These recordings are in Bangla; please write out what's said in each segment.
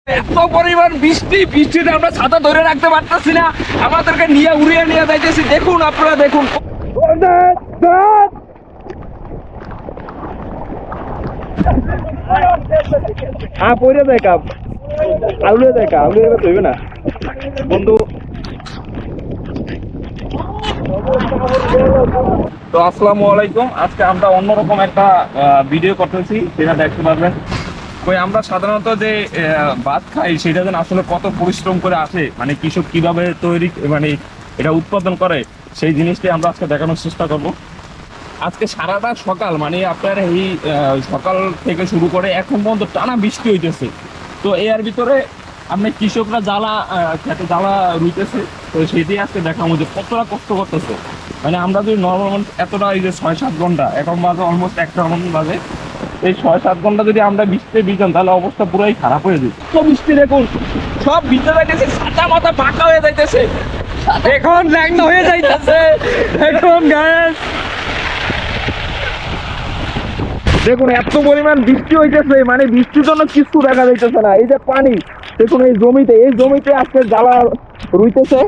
এত পরিমাণ বৃষ্টিতে আমরা ছাতা ধরে রাখতে পারতেছি না, আমাদেরকে নিয়ে উড়িয়ে নিয়ে যাইতেছি। দেখুন, আপনারা দেখুন। হ্যাঁ, পড়ে যায় কাপ, আউলে যায় কাপ, আউলে গেলে তৈবে না বন্ধু। তো আসসালামু আলাইকুম। আজকে আমরা অন্যরকম একটা ভিডিও করতেছি, সেটা দেখতে পারবেন। ওই আমরা সাধারণত যে ভাত খাই, সেটা যেন আসলে কত পরিশ্রম করে আসে, মানে কৃষক কিভাবে তৈরি, মানে এটা উৎপাদন করে, সেই জিনিসটাই আমরা আজকে দেখানোর চেষ্টা করব। আজকে সারাটা সকাল, মানে আপনার এই সকাল থেকে শুরু করে এখন পর্যন্ত টানা বৃষ্টি হইতেছে। তো এর ভিতরে আপনি কৃষকরা জ্বালা খেতে জ্বালা রুইতেছে, তো সেটাই আজকে দেখাবো যে কতটা কষ্ট করতেছে। মানে আমরা যদি নর্মাল এতটা, এই যে 6-7 ঘন্টা, এখন বাজে অলমোস্ট 1টা বাজে, এই 6-7 ঘন্টা যদি আমরা বৃষ্টিতে ভিজাম, তাহলে অবস্থা পুরাই খারাপ হয়ে যাবে। তো বৃষ্টি দেখুন, সব ভিজে যাইতেছে, ছাতা মাথা ফাঁকা হয়ে যাইতেছে, এখন ল্যাংনা হয়ে যাইতেছে। এখন গায়েস দেখুন, এত পরিমাণ বৃষ্টি হইতেছে, মানে বৃষ্টির জন্য কিছু দেখা যাইতেছে না। এই যে পানি দেখুন, এই জমিতে আজকে জ্বালা রুইতেছে,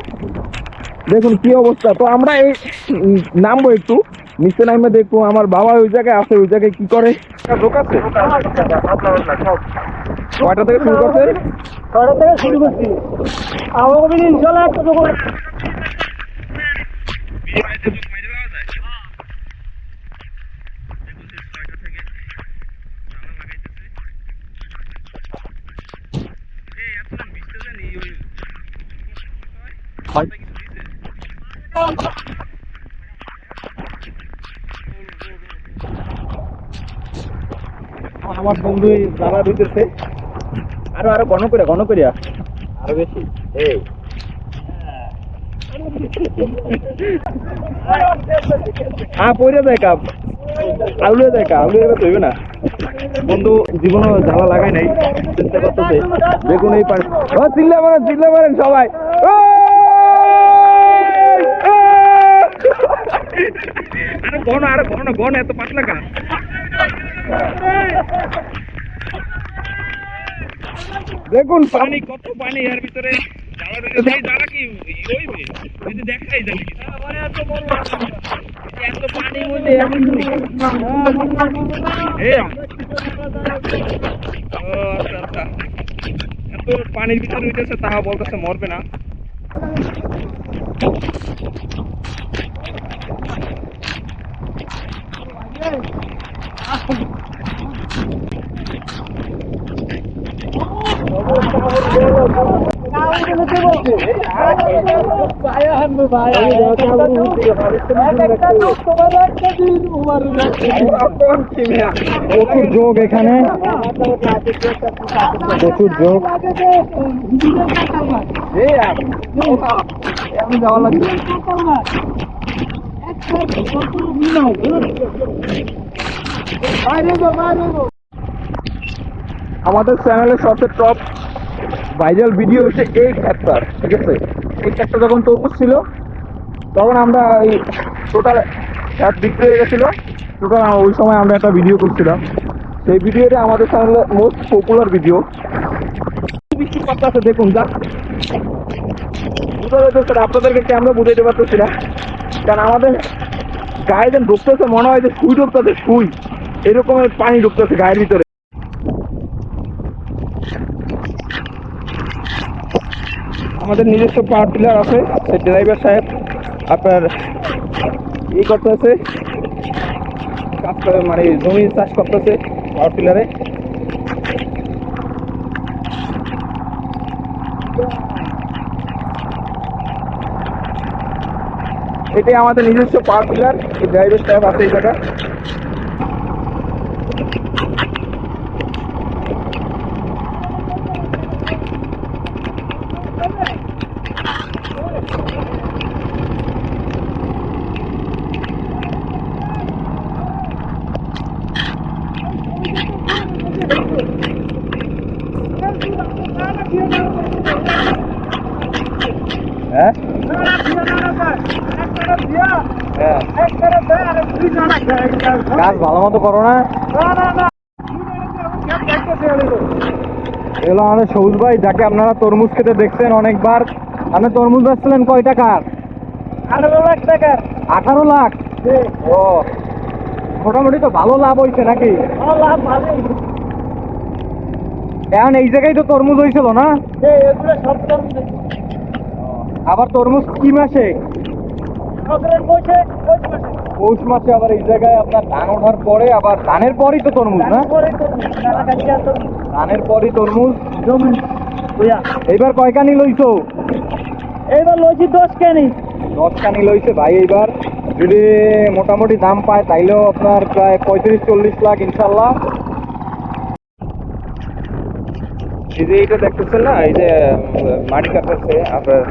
দেখুন কি অবস্থা। তো আমরা এই নামবো, একটু নিচে নামে দেখবো। আমার বাবা ওই জায়গায় আছে, ওই জায়গায় কি করে। কয়টা থেকে শুরু করছে? 6টা থেকে শুরু করছি। আমাকে ইনশাল্লাহ একটা দোকান আমার বন্ধু জ্বালা দিতেছে, আরো আরো ঘন করিয়া আরো বেশি। এই হ্যাঁ, পড়ে যায় কাপ, আউলে যায় কাপ, আউলে গেলে তৈবে না বন্ধু। জীবনে জ্বালা লাগাই নাই, চেষ্টা করতেছে। দেখুন এই পাশে চিল্লা মারেন সবাই। আরো ঘন এত পাতলা কাজ। দেখুন পানি, কত পানি এর ভিতরে। জ্বালা কি হইবে যদি দেখাই যায় এত পানির মধ্যে। আচ্ছা, এত পানির ভিতরে উঠেছে, তাহা বলতেছে মরবে না। প্রচুর যোগ এখানে, প্রচুর যোগ। যাওয়া লাগবে। আমাদের চ্যানেলের সবচেয়ে টপ ভাইরাল ভিডিও হচ্ছে এই ক্ষেতটা, ঠিক আছে। এই ক্ষেতটা যখন তরমুজ ছিল, তখন আমরা এই টোটাল ক্ষেত বিক্রি হয়ে গেছিল। টোটাল ওই সময় আমরা একটা ভিডিও করছিলাম, সেই ভিডিওটা আমাদের চ্যানেলের মোস্ট পপুলার ভিডিও। বৃষ্টি পড়তেছে দেখুন, যা বুঝা যাচ্ছে, আপনাদেরকে ক্যামেরা বুঝাইতে পারতেছি না, কারণ আমাদের গায়ে যেন ঢুকতেছে, মনে হয় যে সুই ঢুকতেছে, সুই এরকমের পানি ঢুকতেছে গায়ের ভিতরে। আমাদের নিজস্ব পাওয়ার টিলার আছে, সেই ড্রাইভার সাহেব আপনার করতেছে, কাজ করে, মানে জমি চাষ করতেছে পাওয়ার টিলারে। এটাই আমাদের নিজস্ব পাওয়ার টিলার, এই ড্রাইভার সাহেব আছে এই জায়গায়। হ্যাঁ, কাজ ভালো মতো করো না। এগুলো আমাদের সবুজ ভাই, যাকে আপনারা তরমুজ খেতে দেখছেন অনেকবার। আপনি তরমুজ বেচছিলেন কয় টাকার? 18 লাখ টাকার। 18 লাখ। ও, মোটামুটি তো ভালো লাভ হয়েছে নাকি? আমার লাভ ভালোই। এখন এই জায়গায় তো তরমুজ হয়েছিল না? এগুলো সব কম দিচ্ছে। আবার তরমুজ কি মাসে? আমাদের বসে পৌষ মাসে। পৌষ মাসে। আবার এই জায়গায় আপনার ধান ওঠার পরে, আবার ধানের পরই তো তরমুজ না? তারপরে তো কাছাকাছি আসো। ধানের পরই তরমুজ। জমি বুঝা। এইবার কয়খানি লইছো? এইবার লইছি 10 কেনি। 10 খানি লইছে ভাই এইবার। যদি মোটামুটি দাম পায় তাইলেও আপনার প্রায় 35-40 লাখ ইনশাল্লাহ। এই যে এইটা দেখতেছেন না, এই যে মাটি কাটতেছে আপনার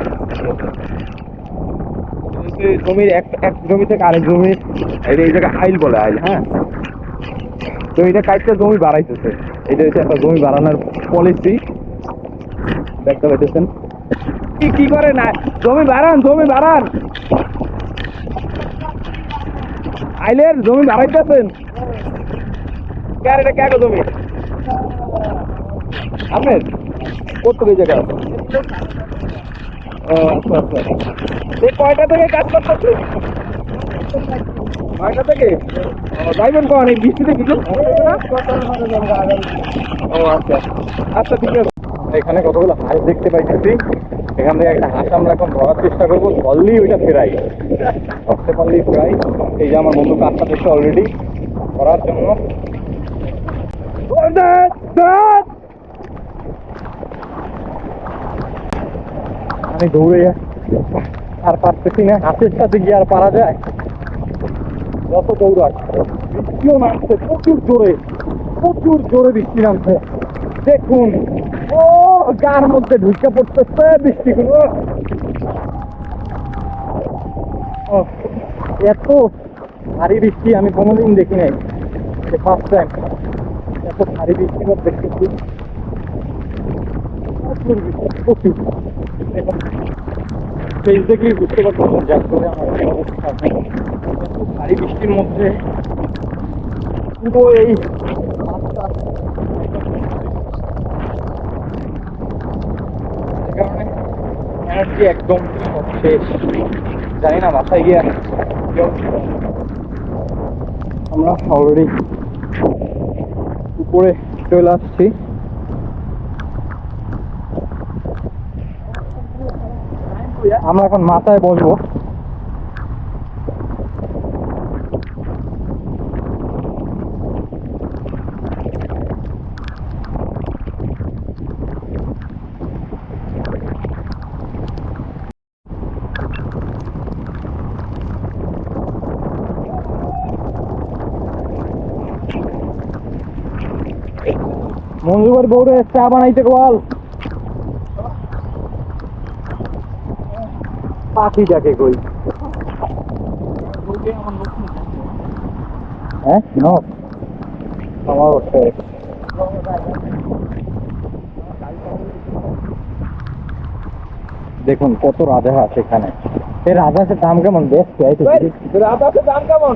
জমির এক জমি থেকে আরেক জমি, এই জায়গায় আইল বলে, আইল। হ্যাঁ, জমিটা কাটতে জমি বাড়াইতেছে। এটা হচ্ছে একটা জমি বাড়ানোর পলিসি। দেখতে পাইতেছেন কি করে না, জমি বাড়ান, জমি বাড়ান। আইলের জমি বাড়াইতেছেন। এটা কে জমি আপনার? কত এই জায়গা? ও আচ্ছা আচ্ছা। এই কয়টা থেকে কাজ করতেছে? 9টা থেকে। যাইবেন কখন? এই বৃষ্টিতে কিছু? ও আচ্ছা আচ্ছা, ঠিক আছে। এখানে কতগুলো হাঁস দেখতে পাইতেছি। এখান থেকে একটা হাঁস আমরা এখন ধরার চেষ্টা করবো। ধরলেই ওইটা ফেরাই, ধরতে পারলেই ফেরাই। এই যে আমার বন্ধু কাজটা দেখছে অলরেডি ধরার জন্য। আমি দৌড়ে আর পারতেছি না, হাতের সাথে গিয়ে আর পারা যায়? যত দৌড়ায় বৃষ্টিও নামছে প্রচুর জোরে, প্রচুর জোরে বৃষ্টি নামছে। দেখুন, ও গার মধ্যে ঢুকে পড়তেছে বৃষ্টিগুলো। এত ভারী বৃষ্টি আমি কোনোদিন দেখি নাই, ফার্স্ট টাইম এত ভারী বৃষ্টি দেখতেছি। প্রচুর বৃষ্টি, প্রচুর। সেই দেখলেই বুঝতে পারতেছেন যার করে আমার অবস্থা। এত ভারী বৃষ্টির মধ্যে পুরো এই রাস্তা, যে কারণে এনার্জি একদম সব শেষ। জানি না বাসায় গিয়ে আমরা অলরেডি উপরে চলে আসছি। আমরা এখন মাথায় বসবো। মঞ্জুবার বউরে চা বানাইতে বল। পাখিটাকে কই? হ্যাঁ, আমার দেখুন কত রাজহাঁস এখানে। এই রাজহাঁসের দাম কেমন? বেশ, রাজহাঁসের দাম কেমন?